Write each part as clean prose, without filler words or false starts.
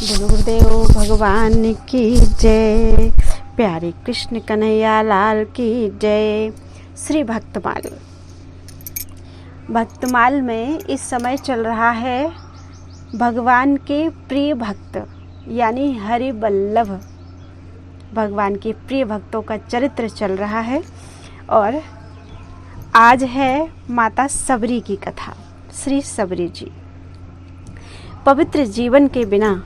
बोलो गुरुदेव भगवान की जय। प्यारे कृष्ण कन्हैया लाल की जय। श्री भक्तमाल। भक्तमाल में इस समय चल रहा है भगवान के प्रिय भक्त यानी हरि वल्लभ भगवान के प्रिय भक्तों का चरित्र चल रहा है। और आज है माता सबरी की कथा। श्री सबरी जी। पवित्र जीवन के बिना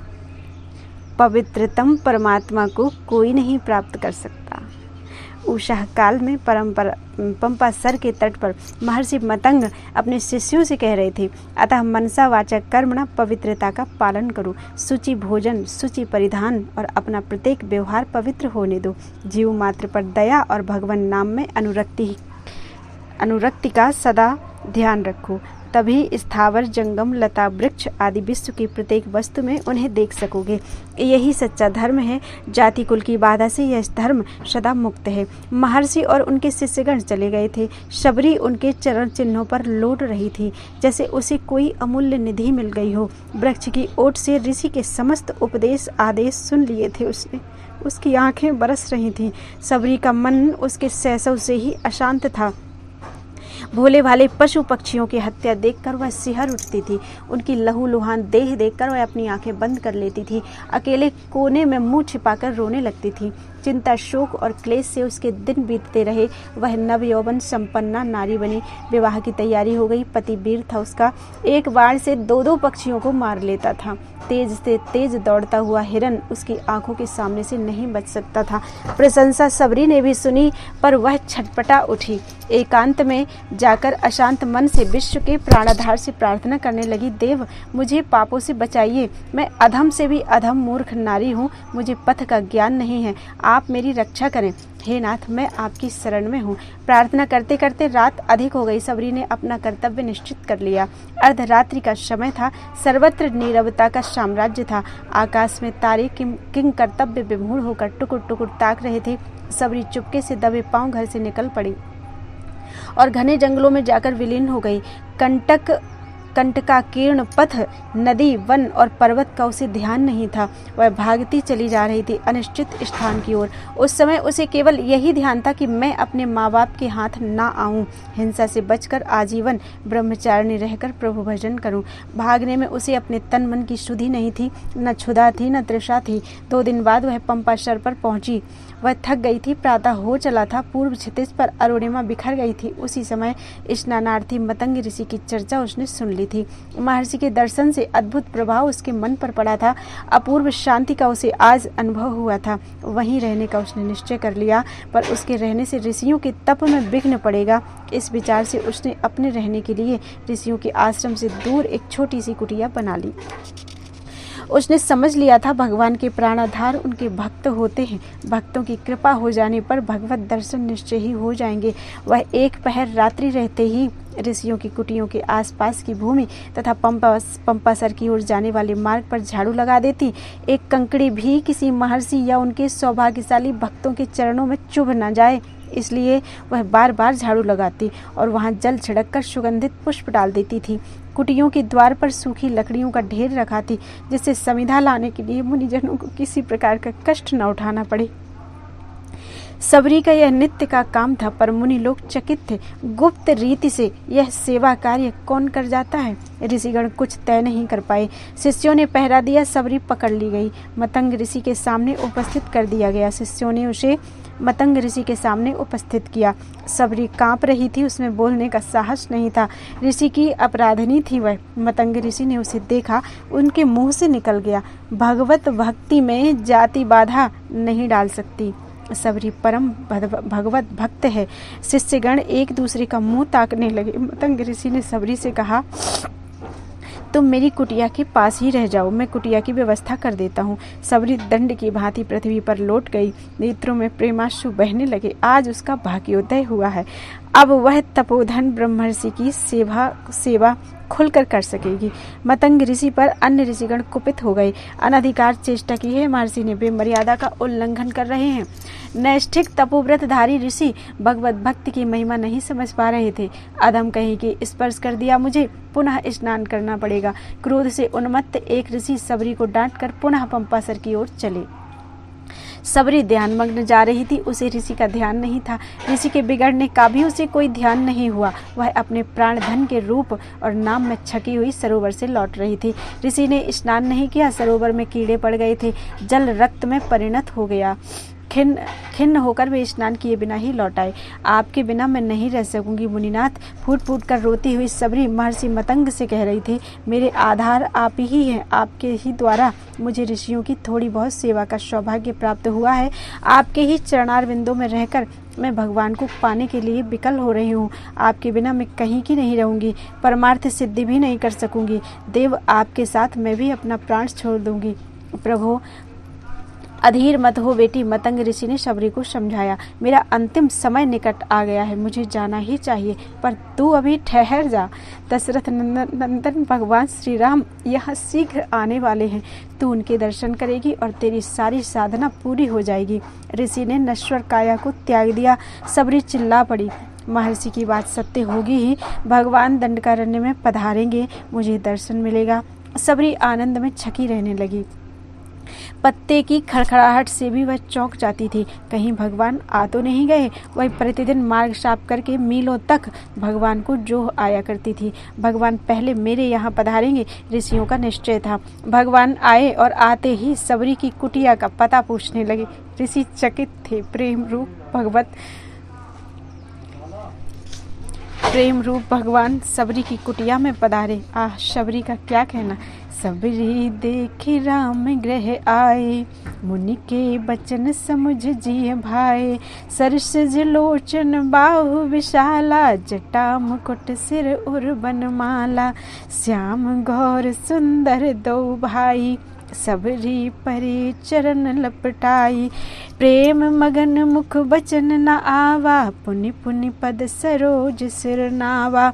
पवित्रतम परमात्मा को कोई नहीं प्राप्त कर सकता। उषा काल में पंपा सर के तट पर महर्षि मतंग अपने शिष्यों से कह रहे थे, अतः मनसा वाचक कर्मणा पवित्रता का पालन करो। सूचि भोजन, सूचि परिधान और अपना प्रत्येक व्यवहार पवित्र होने दो। जीव मात्र पर दया और भगवान नाम में अनुरक्ति का सदा ध्यान रखो, तभी स्थावर जंगम लता वृक्ष आदि विश्व की प्रत्येक वस्तु में उन्हें देख सकोगे। यही सच्चा धर्म है। जाति कुल की बाधा से यह धर्म सदा मुक्त है। महर्षि और उनके शिष्यगण चले गए थे। सबरी उनके चरण चिन्हों पर लौट रही थी, जैसे उसे कोई अमूल्य निधि मिल गई हो। वृक्ष की ओट से ऋषि के समस्त उपदेश आदेश सुन लिए थे उसने। उसकी आंखें बरस रही थीं। सबरी का मन उसके शैशव से ही अशांत था। भोले भाले पशु पक्षियों की हत्या देखकर वह सिहर उठती थी। उनकी लहूलुहान देह देखकर वह अपनी आंखें बंद कर लेती थी। अकेले कोने में मुंह छिपाकर रोने लगती थी। चिंता, शोक और क्लेश से उसके दिन बीतते रहे। वह नव यौवन संपन्ना नारी बनी। विवाह की तैयारी हो गई। पति वीर था उसका। एक बाण से दो पक्षियों को मार लेता था। तेज से तेज दौड़ता हुआ हिरन उसकी आंखों के सामने से नहीं बच सकता था। प्रशंसा सबरी ने भी सुनी, पर वह छटपटा उठी। एकांत में जाकर अशांत मन से विश्व के प्राणाधार से प्रार्थना करने लगी, देव मुझे पापों से बचाइए। मैं अधम से भी अधम मूर्ख नारी हूँ। मुझे पथ का ज्ञान नहीं है। आप मेरी रक्षा करें। हे नाथ, मैं आपकी शरण में हूँ। प्रार्थना करते करते रात अधिक हो गई। सबरी ने अपना कर्तव्य निश्चित कर लिया। अर्धरात्रि का समय था। सर्वत्र नीरवता का साम्राज्य था। आकाश में तारे किंग कर्तव्य विमूढ़ होकर टुकुर टुकुर ताक रहे थे। सबरी चुपके से दबे पांव घर से निकल पड़ी और घने जंगलों में जाकर विलीन हो गई। कंटकाकीर्ण पथ, नदी, वन और पर्वत का उसे ध्यान नहीं था। वह भागती चली जा रही थी अनिश्चित स्थान की ओर। उस समय उसे केवल यही ध्यान था कि मैं अपने माँ बाप के हाथ ना आऊं। हिंसा से बचकर आजीवन ब्रह्मचारिणी रहकर प्रभु भजन करूं। भागने में उसे अपने तन मन की शुद्धि नहीं थी। न क्षुधा थी न तृषा थी। 2 दिन बाद वह पंपा शर पर पहुंची। वह थक गई थी। प्रातः हो चला था। पूर्व क्षितिज पर अरुणिमा बिखर गई थी। उसी समय स्नानार्थी मतंग ऋषि की चर्चा उसने सुन ली थी। महर्षि के दर्शन से अद्भुत प्रभाव उसके मन पर पड़ा था। अपूर्व शांति का उसे आज अनुभव हुआ था। वहीं रहने का उसने निश्चय कर लिया, पर उसके रहने से ऋषियों के तप में विघ्न पड़ेगा। इस विचार से उसने अपने रहने के लिए ऋषियों के आश्रम से दूर एक छोटी सी कुटिया बना ली। उसने समझ लिया था भगवान के प्राणाधार उनके भक्त होते हैं। भक्तों की कृपा हो जाने पर भगवत दर्शन निश्चय ही हो जाएंगे। वह एक पहर रात्रि रहते ही ऋषियों की कुटियों के आसपास की भूमि तथा पंपासर की ओर जाने वाले मार्ग पर झाड़ू लगा देती। एक कंकड़ी भी किसी महर्षि या उनके सौभाग्यशाली भक्तों के चरणों में चुभ न जाए, इसलिए वह बार बार झाड़ू लगाती और वहां जल छिड़ककर सुगंधित पुष्प डाल देती थी। कुटियों के द्वार पर सूखी लकड़ियों का ढेर रखा थी, जिससे समिधा लाने के लिए मुनिजनों को किसी प्रकार का कष्ट न उठाना पड़े। सबरी का यह नित्य का काम था, पर मुनि लोग चकित थे। गुप्त रीति से यह सेवा कार्य कौन कर जाता है? ऋषिगण कुछ तय नहीं कर पाए। शिष्यों ने पहरा दिया। सबरी पकड़ ली गई। मतंग ऋषि के सामने उपस्थित कर दिया गया। शिष्यों ने उसे मतंग ऋषि के सामने उपस्थित किया। सबरी कांप रही थी। उसमें बोलने का साहस नहीं था। ऋषि की अपराधनी थी वह। मतंग ऋषि ने उसे देखा। उनके मुंह से निकल गया, भगवत भक्ति में जाति बाधा नहीं डाल सकती। सबरी परम भगवत भक्त है। शिष्यगण एक दूसरे का मुंह ताकने लगे। मतंग ऋषि ने सबरी से कहा, तुम मेरी कुटिया के पास ही रह जाओ, मैं कुटिया की व्यवस्था कर देता हूँ। सबरी दंड की भांति पृथ्वी पर लौट गई। नेत्रों में प्रेमाश्रु बहने लगे। आज उसका भाग्योदय हुआ है। अब वह तपोधन ब्रह्मर्षि की सेवा खुलकर कर सकेगी। मतंग ऋषि पर अन्य ऋषिगण कुपित हो गए। अनधिकार चेष्टा की है महर्षि ने, वे मर्यादा का उल्लंघन कर रहे हैं। नैष्ठिक तपोव्रतधारी ऋषि भगवत भक्ति की महिमा नहीं समझ पा रहे थे। अधम कहीं कि स्पर्श कर दिया मुझे, पुनः स्नान करना पड़ेगा। क्रोध से उन्मत्त एक ऋषि सबरी को डांटकर पुनः पंपासर की ओर चले। सबरी ध्यानमग्न जा रही थी, उसे ऋषि का ध्यान नहीं था। ऋषि के बिगड़ने का भी उसे कोई ध्यान नहीं हुआ। वह अपने प्राण धन के रूप और नाम में छकी हुई सरोवर से लौट रही थी। ऋषि ने स्नान नहीं किया, सरोवर में कीड़े पड़ गए थे, जल रक्त में परिणत हो गया। खिन्न होकर वे स्नान किए बिना ही लौट आए। आपके बिना मैं नहीं रह सकूंगी मुनिनाथ, फूट फूट कर रोती हुई सबरी महर्षि मतंग से कह रही थी। मेरे आधार आप ही हैं, आपके ही द्वारा मुझे ऋषियों की थोड़ी बहुत सेवा का सौभाग्य प्राप्त हुआ है। आपके ही चरणारविंदों में रहकर मैं भगवान को पाने के लिए विकल हो रही हूँ। आपके बिना मैं कहीं की नहीं रहूंगी, परमार्थ सिद्धि भी नहीं कर सकूंगी। देव आपके साथ मैं भी अपना प्राण छोड़ दूंगी। प्रभु अधीर मत हो बेटी, मतंग ऋषि ने सबरी को समझाया। मेरा अंतिम समय निकट आ गया है, मुझे जाना ही चाहिए, पर तू अभी ठहर जा। दशरथ नंदन भगवान श्री राम यहाँ शीघ्र आने वाले हैं। तू उनके दर्शन करेगी और तेरी सारी साधना पूरी हो जाएगी। ऋषि ने नश्वर काया को त्याग दिया। सबरी चिल्ला पड़ी, महर्षि की बात सत्य होगी ही, भगवान दंडकारण्य में पधारेंगे, मुझे दर्शन मिलेगा। सबरी आनंद में छकी रहने लगी। पत्ते की खड़खड़ाहट से भी वह चौंक जाती थी, कहीं भगवान आ तो नहीं गए। वह प्रतिदिन मार्ग साफ करके मीलों तक भगवान को जोह आया करती थी। भगवान पहले मेरे यहाँ पधारेंगे, ऋषियों का निश्चय था। भगवान आए और आते ही सबरी की कुटिया का पता पूछने लगे। ऋषि चकित थे। प्रेम रूप भगवान सबरी की कुटिया में पधारे। आह, सबरी का क्या कहना। सबरी देखी राम ग्रह आए, मुनि के बचन समुझ जिय भाए। सरसिज लोचन बाहु विशाला, जटा मुकुट सिर उर बनमाला। श्याम गौर सुंदर दो भाई, सबरी परे चरण लपटाई। प्रेम मगन मुख बचन न आवा, पुनि पुनि पद सरोज सिर नावा।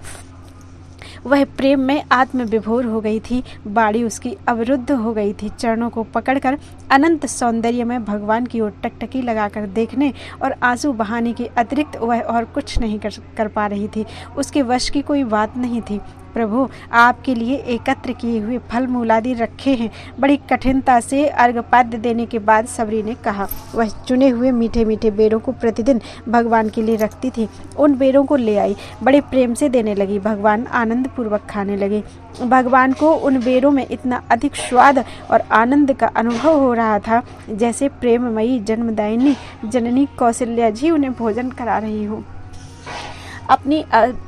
वह प्रेम में आत्म विभोर हो गई थी, बाड़ी उसकी अवरुद्ध हो गई थी। चरणों को पकड़कर अनंत सौंदर्य में भगवान की ओर टकटकी लगाकर देखने और आंसू बहाने के अतिरिक्त वह और कुछ नहीं कर पा रही थी। उसके वश की कोई बात नहीं थी। प्रभु, आपके लिए एकत्र किए हुए फल मूलादि रखे हैं। बड़ी कठिनता से अर्घपाद्य देने के बाद सबरी ने कहा। वह चुने हुए मीठे मीठे बेरों को प्रतिदिन भगवान के लिए रखती थी। उन बेरों को ले आई, बड़े प्रेम से देने लगी। भगवान आनंद पूर्वक खाने लगे। भगवान को उन बेरों में इतना अधिक स्वाद और आनंद का अनुभव हो रहा था जैसे प्रेममयी जन्मदायिनी जननी कौशल्या जी उन्हें भोजन करा रही हो। अपनी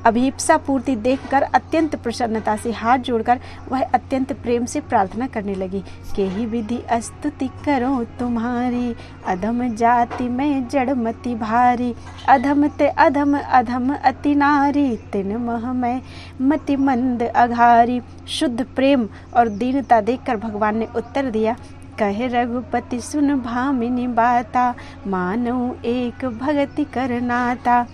अभीप्सा पूर्ति देखकर अत्यंत प्रसन्नता से हाथ जोड़कर वह अत्यंत प्रेम से प्रार्थना करने लगी। केहि विधि स्तुति करो तुम्हारी, अधम जाति में जड़मति भारी। अधम ते अधम अधम अति नारी, तिन मह में मति मंद अघारी। शुद्ध प्रेम और दीनता देखकर भगवान ने उत्तर दिया। कहे रघुपति सुन भामिनी बाता, मानऊ एक भगति करनाता।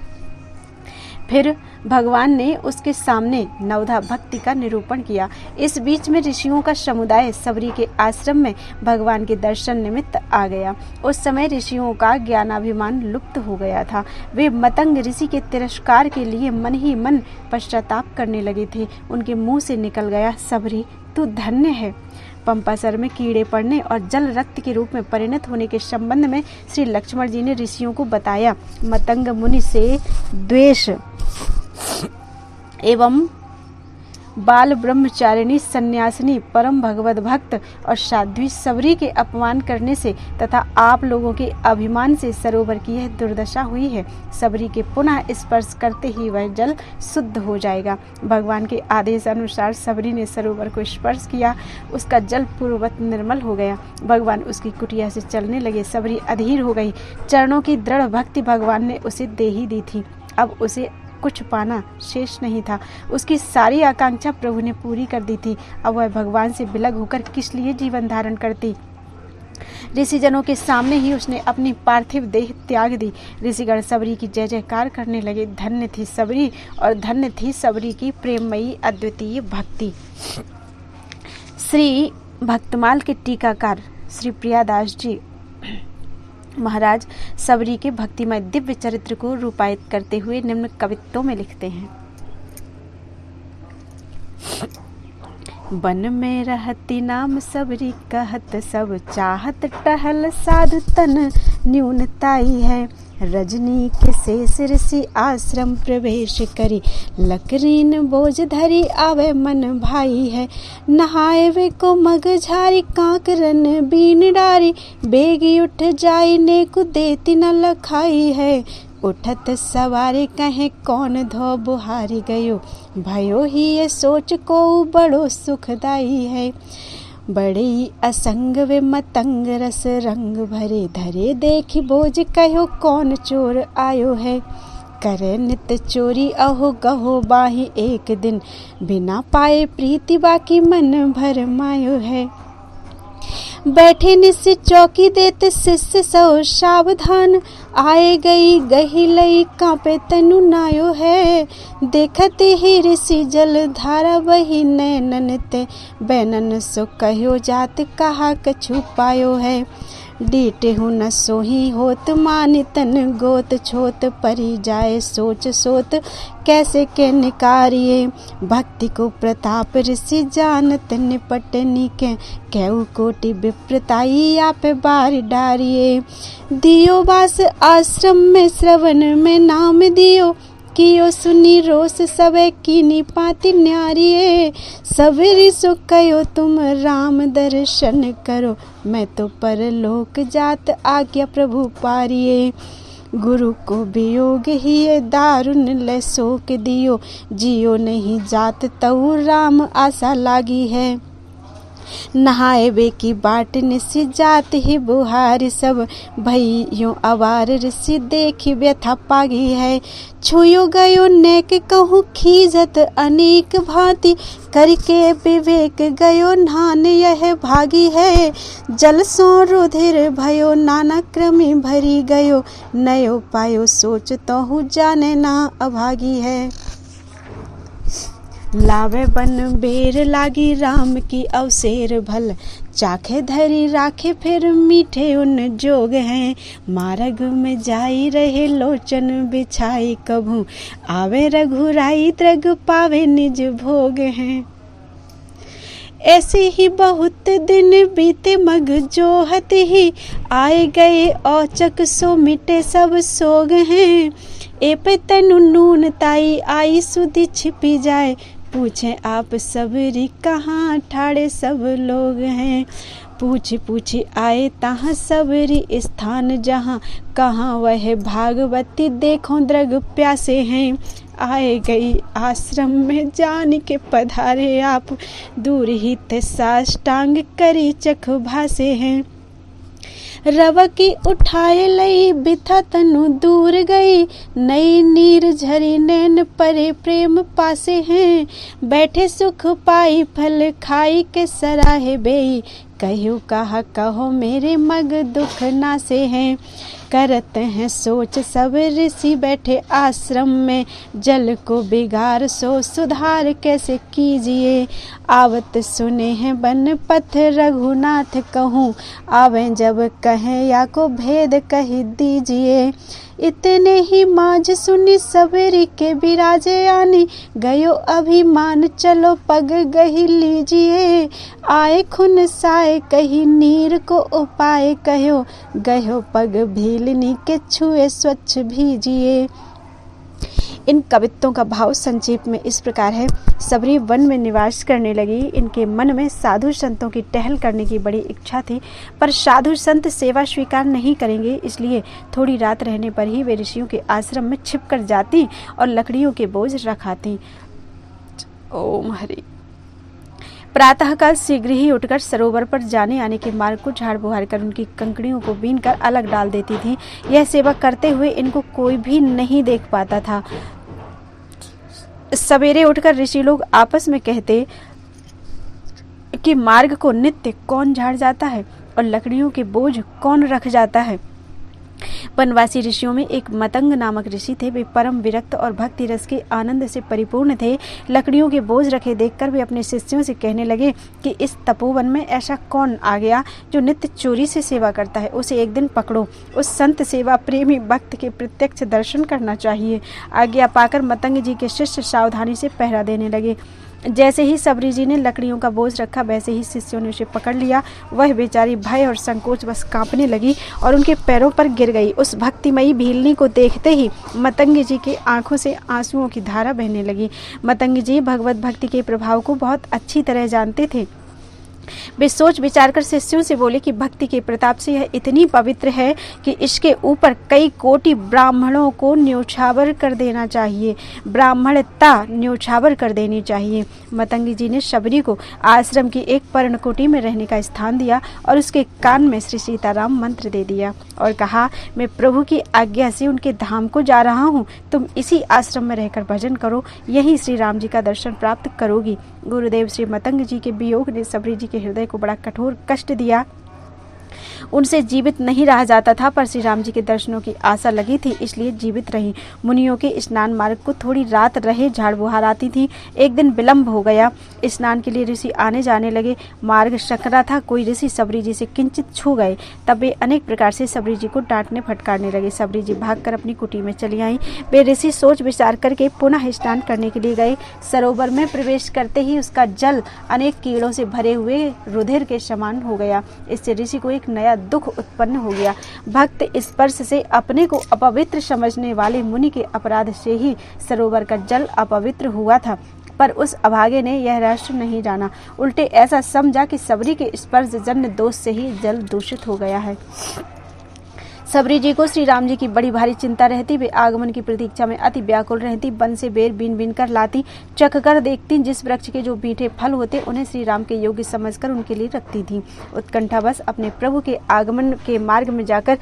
फिर भगवान ने उसके सामने नवधा भक्ति का निरूपण किया। इस बीच में ऋषियों का समुदाय सबरी के आश्रम में भगवान के दर्शन निमित्त आ गया। उस समय ऋषियों का ज्ञानाभिमान लुप्त हो गया था। वे मतंग ऋषि के तिरस्कार के लिए मन ही मन पश्चाताप करने लगे थे। उनके मुंह से निकल गया, सबरी तू धन्य है। पंपासर में कीड़े पड़ने और जल रक्त के रूप में परिणत होने के संबंध में श्री लक्ष्मण जी ने ऋषियों को बताया। मतंग मुनि से द्वेष एवं बाल ब्रह्मचारिणी सन्यासिनी परम भगवत भक्त और साध्वी सबरी के अपमान करने से तथा आप लोगों के अभिमान से सरोवर की यह दुर्दशा हुई है। सबरी के पुनः स्पर्श करते ही वह जल शुद्ध हो जाएगा। भगवान के आदेश अनुसार सबरी ने सरोवर को स्पर्श किया, उसका जल पूर्ववत निर्मल हो गया। भगवान उसकी कुटिया से चलने लगे। सबरी अधीर हो गई। चरणों की दृढ़ भक्ति भगवान ने उसे दे ही दी थी। अब उसे कुछ पाना शेष नहीं था। उसकी सारी आकांक्षा प्रभु ने पूरी कर दी थी। अब वह भगवान से विलग होकर किस लिए जीवन धारण करती। ऋषिजनों के सामने ही उसने अपनी पार्थिव देह त्याग दी। ऋषिगण सबरी की जय जयकार करने लगे। धन्य थी सबरी और धन्य थी सबरी की प्रेममयी अद्वितीय भक्ति। श्री भक्तमाल के टीकाकार श्री प्रियादास जी महाराज सबरी के भक्तिमय दिव्य चरित्र को रूपायित करते हुए निम्न कवित्तों में लिखते हैं। वन में रहती नाम सबरी कहत, सब चाहत टहल साधु तन न्यूनताई है। रजनी के शेष ऋषि आश्रम प्रवेश करी, लकरीन बोझ धरी आवे मन भाई है। नहाए वे को मग झारी, कांकरन बीन डारी, बेगी उठ जाई ने को देती न लखाई है। उठत सवारी कहे कौन धो बुहारी गयो, भयो ही ये सोच को बड़ो सुखदाई है। बड़ी असंग वे मतंग रस रंग भरे, धरे देखी बोझ कहो कौन चोर आयो है। करे नित चोरी अहो गहो बाही एक दिन, बिना पाए प्रीति बाकी मन भर मायो है। बैठे निश्चित चौकी देते शिष्य सो सावधान, आए गई गही लई कांपे तनु नायो है। देखते ही ऋषि जल धारा बही नैनन ते, बैनन सो कहो जात कहा कछु पायो है। डीटे हूँ न सोही होत मान तन गोत, छोत परी जाए सोच सोत कैसे के निकारिये। भक्ति को प्रताप ऋषि जानत निपटनी के, कहू कोटि विप्रताई आप बार डारिये। दियो वास आश्रम में श्रवण में नाम दियो, कियो सुनी रोस सबे कीनी पाति न्यारिये। सबरी सो कयो तुम राम दर्शन करो, मैं तो परलोक जात आज्ञा प्रभु पारिये। गुरु को वियोग ही ये दारुण ले शोक दियो, जियो नहीं जात तऊ राम आशा लागी है। नहाए वे की बाट निसी जात ही बुहार, सब भइयों अवार ऋषि देखी व्यथा पागी है। छुयो गयो नेक कहूँ खीजत अनेक भांति, करके विवेक गयो नान यह भागी है। जल सो रुधिर भयो नाना क्रमी भरी गयो, नयो पायो सोच तो हूँ जाने ना अभागी है। लावे बन बेर लागी राम की अवसेर भल, चाखे धरी राखे फिर मीठे उन जोग हैं। मार्ग में जाई रहे लोचन बिछाई, कभू आवे रघुराई त्रिग पावे निज भोग हैं। ऐसे ही बहुत दिन बीते मग जोहत ही, आए गए औचक सो मिटे सब सोग हैं। ए पे तनु नून ताई आई सुधि छिपी जाए, पूछे आप सबरी कहाँ ठाड़े सब लोग हैं। पूछ पूछ आए तहाँ सबरी स्थान, जहाँ कहाँ वह भागवती देखो द्रग प्यासे हैं। आए गई आश्रम में जान के पधारे आप, दूर ही थे साष्टांग करी चख भासे हैं। रवकी उठाए लई बिथा तनु दूर गई, नई नीर झरी नैन परे प्रेम पासे हैं। बैठे सुख पाई फल खाई के सराहे बेई, कहो कहा कहो मेरे मग दुख नासे हैं। करत हैं सोच सब ऋषि बैठे आश्रम में, जल को बिगाड़ सो सुधार कैसे कीजिए। आवत सुने हैं बन पथ रघुनाथ कहूँ, आवे जब कहें या को भेद कही दीजिए। इतने ही माज सुनी सबरी के बिराजे आनी, गयो अभिमान चलो पग गही लीजिए। आए खुन साए कही नीर को उपाय कहो, गयो पग भीलनी के छुए स्वच्छ भीजिए। इन कवित्तों का भाव संक्षेप में इस प्रकार है। सबरी वन में निवास करने लगी। इनके मन में साधु संतों की टहल करने की बड़ी इच्छा थी, पर साधु संत सेवा स्वीकार नहीं करेंगे, इसलिए थोड़ी रात रहने पर ही वे ऋषियों के आश्रम में छिप कर जाती और लकड़ियों के बोझ रखाती। ओम हरि। प्रातःकाल शीघ्र ही उठकर सरोवर पर जाने आने के मार्ग को झाड़ बुहार कर उनकी कंकड़ियों को बीन कर अलग डाल देती थी। यह सेवा करते हुए इनको कोई भी नहीं देख पाता था। सवेरे उठकर ऋषि लोग आपस में कहते कि मार्ग को नित्य कौन झाड़ जाता है। और लकड़ियों के बोझ कौन रख जाता है। वनवासी ऋषियों में एक मतंग नामक ऋषि थे। वे परम विरक्त और भक्ति रस के आनंद से परिपूर्ण थे। लकड़ियों के बोझ रखे देखकर वे अपने शिष्यों से कहने लगे कि इस तपोवन में ऐसा कौन आ गया जो नित्य चोरी से सेवा करता है। उसे एक दिन पकड़ो। उस संत सेवा प्रेमी भक्त के प्रत्यक्ष दर्शन करना चाहिए। आज्ञा पाकर मतंग जी के शिष्य सावधानी से पहरा देने लगे। जैसे ही सबरी जी ने लकड़ियों का बोझ रखा, वैसे ही शिष्यों ने उसे पकड़ लिया। वह बेचारी भय और संकोच बस कांपने लगी और उनके पैरों पर गिर गई। उस भक्तिमयी भीलनी को देखते ही मतंग जी की आंखों से आंसुओं की धारा बहने लगी। मतंग जी भगवत भक्ति के प्रभाव को बहुत अच्छी तरह जानते थे। वे सोच विचार कर शिष्यों से बोले कि भक्ति के प्रताप से यह इतनी पवित्र है कि इसके ऊपर कई कोटि ब्राह्मणों को न्योछावर कर देना चाहिए, ब्राह्मणता न्योछावर कर देनी चाहिए। मतंगी जी ने शबरी को आश्रम की एक पर्णकुटी में रहने का स्थान दिया और उसके कान में श्री सीताराम मंत्र दे दिया और कहा, मैं प्रभु की आज्ञा से उनके धाम को जा रहा हूँ। तुम इसी आश्रम में रहकर भजन करो, यही श्री राम जी का दर्शन प्राप्त करोगी। गुरुदेव श्री मतंग जी के वियोग ने सबरी जी के हृदय को बड़ा कठोर कष्ट दिया। उनसे जीवित नहीं रहा जाता था, पर श्री राम जी के दर्शनों की आशा लगी थी, इसलिए जीवित रही। मुनियों के स्नान मार्ग को थोड़ी रात रहे झाड़ बुहार आती थी। एक दिन विलंब हो गया। स्नान के लिए ऋषि आने जाने लगे। मार्ग सकरा था। कोई ऋषि सबरी जी से किंचित छू गए। तब वे अनेक प्रकार से सबरी जी को डांटने फटकारने लगे। सबरी जी भागकर अपनी कुटी में चली आई। वे ऋषि सोच विचार करके पुनः स्नान करने के लिए गए। सरोवर में प्रवेश करते ही उसका जल अनेक कीड़ों से भरे हुए रुधिर के समान हो गया। इससे ऋषि को एक नया दुख उत्पन्न हो गया। भक्त स्पर्श से अपने को अपवित्र समझने वाले मुनि के अपराध से ही सरोवर का जल अपवित्र हुआ था, पर उस अभागे ने यह रहस्य नहीं जाना। उल्टे ऐसा समझा कि सबरी के स्पर्श जन्य दोष से ही जल दूषित हो गया है। सबरी जी को श्री राम जी की बड़ी भारी चिंता रहती। वे आगमन की प्रतीक्षा में अति व्याकुल रहती। वन से बेर बीन बीन कर लाती, चख कर देखती। जिस वृक्ष के जो मीठे फल होते उन्हें श्री राम के योग्य समझकर उनके लिए रखती थी। उत्कंठावश अपने प्रभु के आगमन के मार्ग में जाकर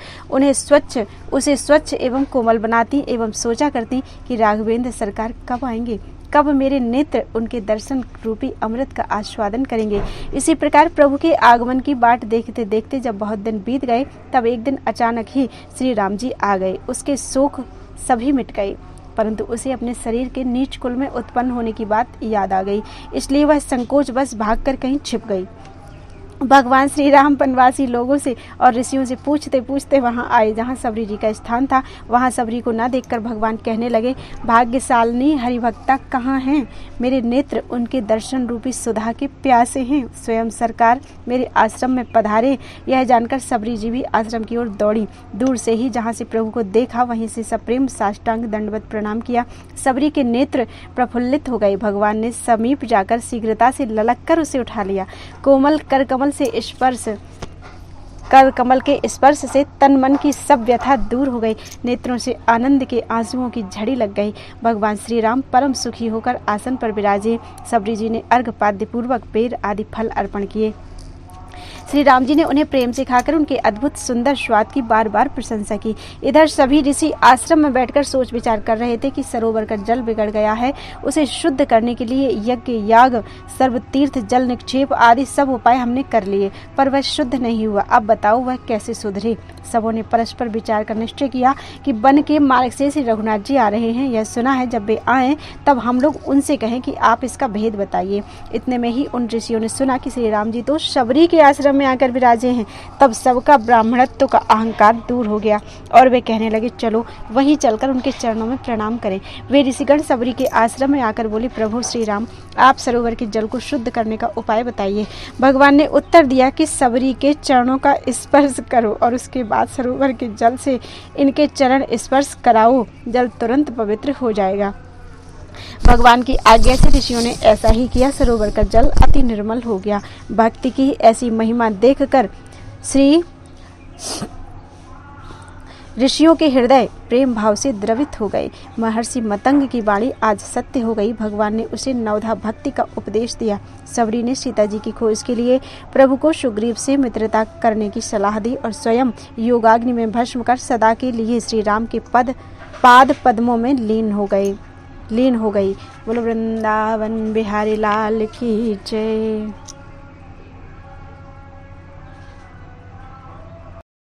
उसे स्वच्छ एवं कोमल बनाती एवं सोचा करती कि राघवेंद्र सरकार कब आएंगे, कब मेरे नेत्र उनके दर्शन रूपी अमृत का आस्वादन करेंगे। इसी प्रकार प्रभु के आगमन की बाट देखते देखते जब बहुत दिन बीत गए, तब एक दिन अचानक ही श्री राम जी आ गए। उसके शोक सभी मिट गए, परंतु उसे अपने शरीर के नीच कुल में उत्पन्न होने की बात याद आ गई। इसलिए वह संकोच बस भागकर कहीं छिप गई। भगवान श्री राम वनवासी लोगों से और ऋषियों से पूछते पूछते वहां आए जहां सबरी जी का स्थान था। वहां सबरी को न देखकर भगवान कहने लगे, भाग्यशालिनी हरिभक्ता कहाँ हैं? मेरे नेत्र उनके दर्शन रूपी सुधा के प्यासे हैं। स्वयं सरकार मेरे आश्रम में पधारे। यह जानकर सबरी जी भी आश्रम की ओर दौड़ी। दूर से ही जहाँ से प्रभु को देखा वहीं से सप्रेम साष्टांग दंडवत प्रणाम किया। सबरी के नेत्र प्रफुल्लित हो गए। भगवान ने समीप जाकर शीघ्रता से ललक कर उसे उठा लिया। कोमल कर कमल के स्पर्श से तन मन की सब व्यथा दूर हो गई। नेत्रों से आनंद के आंसुओं की झड़ी लग गई। भगवान श्री राम परम सुखी होकर आसन पर विराजे। सबरी जी ने अर्घपाद्य पूर्वक बेर आदि फल अर्पण किए। श्री राम जी ने उन्हें प्रेम से खाकर उनके अद्भुत सुंदर स्वाद की बार बार प्रशंसा की। इधर सभी ऋषि आश्रम में बैठकर सोच विचार कर रहे थे कि सरोवर का जल बिगड़ गया है। उसे शुद्ध करने के लिए यज्ञ, याग, सर्वतीर्थ, जल निक्षेप आदि सब उपाय हमने कर लिए, पर वह शुद्ध नहीं हुआ। अब बताओ वह कैसे सुधरे? सबों ने परस्पर विचार कर निश्चय किया कि वन के मार्ग से श्री रघुनाथ जी आ रहे हैं। यह सुना है, जब वे आए तब हम लोग उनसे कहें कि आप इसका भेद बताइए। इतने में ही उन ऋषियों ने सुना कि श्री राम जी तो शबरी के आश्रम में आकर विराजे हैं। तब सबका ब्राह्मणत्व का अहंकार दूर हो गया और वे कहने लगे, चलो वहीं चलकर उनके चरणों में प्रणाम करें। वे ऋषिगण सबरी के आश्रम में आकर बोले, प्रभु श्री राम, आप सरोवर के जल को शुद्ध करने का उपाय बताइए। भगवान ने उत्तर दिया कि सबरी के चरणों का स्पर्श करो और उसके बाद सरोवर के जल से इनके चरण स्पर्श कराओ, जल तुरंत पवित्र हो जाएगा। भगवान की आज्ञा से ऋषियों ने ऐसा ही किया। सरोवर का जल अति निर्मल हो गया। भक्ति की ऐसी महिमा देखकर श्री ऋषियों के हृदय प्रेम भाव से द्रवित हो गए। महर्षि मतंग की वाणी आज सत्य हो गई। भगवान ने उसे नवधा भक्ति का उपदेश दिया। सबरी ने सीता जी की खोज के लिए प्रभु को सुग्रीव से मित्रता करने की सलाह दी और स्वयं योगाग्नि में भस्म कर सदा के लिए श्री राम के पाद पद्मों में लीन हो गई। बोलो वृंदावन बिहारी लाल की जय।